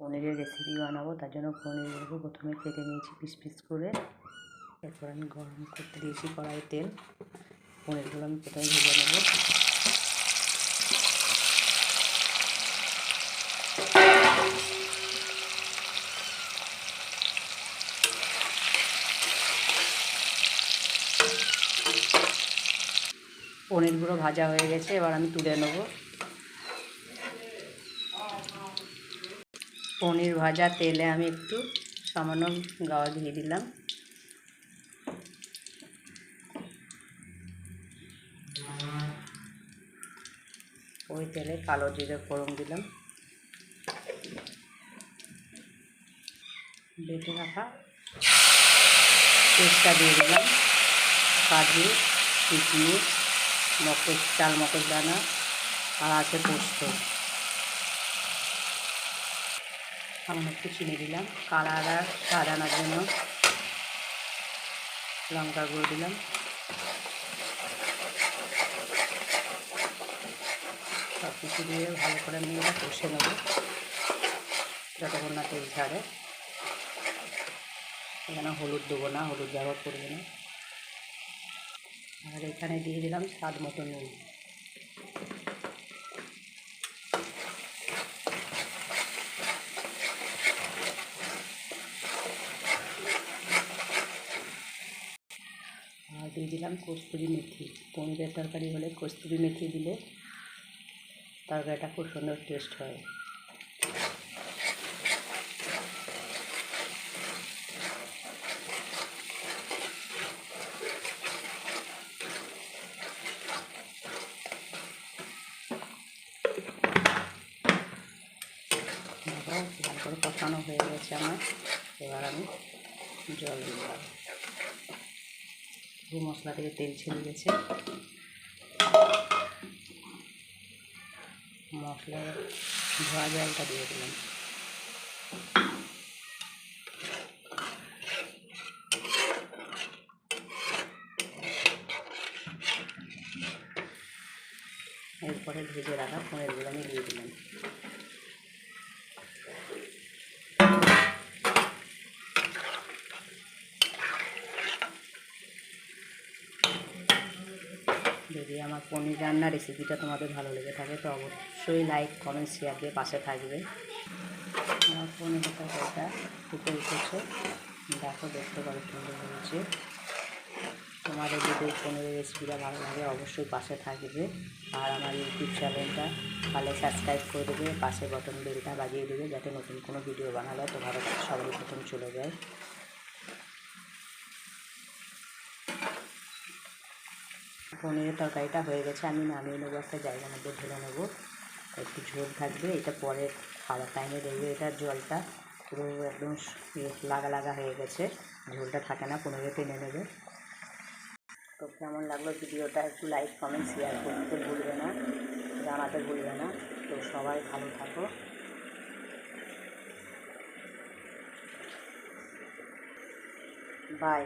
পনিরের রেসিপি বানাবো, তার জন্য পনিরগুলো প্রথমে কেটে নিয়েছি পিস পিস করে। এরপর আমি গরম করতে দিয়েছি কড়াই তেল। পনিরগুলো আমি প্রথমে ভেজে নেব। পনিরগুলো ভাজা হয়ে গেছে, এবার আমি তুলে নেব। পনির ভাজা তেলে আমি একটু সামান্য গাওয়া ঘি দিলাম। ওই তেলে কালো জিরে ফোড়ন দিলাম। বেটে রাখা পেস্টটা দিয়ে দিলাম। কাজু, কিশমিশ, চাল মগজ দানা আর আছে পোস্ত। সামান্য একটু চিনি দিলাম কালার আর স্বাদ আনার জন্য। লঙ্কা গুঁড়ো দিলাম। সব কিছু দিয়ে ভালো করে আমি এটা কষে নেব যতক্ষণ না তেল ছাড়ে। এখানে হলুদ দেবো না, হলুদ ব্যবহার করবো না। আর এখানে দিয়ে দিলাম স্বাদ মতো নুন। আর দিয়ে দিলাম কস্তুরি মেথি। পনিরের তরকারি হলে কস্তুরি মেথি দিলে তরকারিটা খুব সুন্দর টেস্ট হয়। ভালো করে কষানো হয়ে গেছে আমার। এবার আমি জল দিলাম। মশলা থেকে তেল ছেড়ে গেছে। মশলার ধোয়া জলটা দিয়ে দিলাম। এরপরে ভেজে রাখা পনিরগুলো আমি দিয়ে দিলাম। যদি আমার পনির রান্নার রেসিপিটা তোমাদের ভালো লেগে থাকে তো অবশ্যই লাইক, কমেন্ট, শেয়ার দিয়ে পাশে থাকবে। আমার পনিরের তরকারিটা ফুটে উঠেছে, দেখো দেখতে কত সুন্দর হয়েছে। তোমাদের যদি পনিরের রেসিপিটা ভালো লাগে অবশ্যই পাশে থাকবে। আর আমার ইউটিউব চ্যানেলটা ভালো সাবস্ক্রাইব করে দেবে, পাশে বটন বেলটা বাজিয়ে দেবে যাতে নতুন কোনো ভিডিও বানালে তোমার সবার প্রথম চলে যায়। পনিরের তরকারিটা হয়ে গেছে, আমি নামিয়ে নেবো, একটা জায়গার মধ্যে ঢেলে নেবো। একটু ঝোল থাকবে, এটা পরে খাওয়ার টাইমে দেখবে এটার জলটা পুরো একদম লাগা লাগা হয়ে গেছে, ঝোলটা থাকে না, পনিরে টেনে নেবে। তো কেমন লাগলো ভিডিওটা একটু লাইক, কমেন্ট, শেয়ার করতে ভুলবে না, জানাতে ভুলবে না। তো সবাই ভালো থাকো, বাই।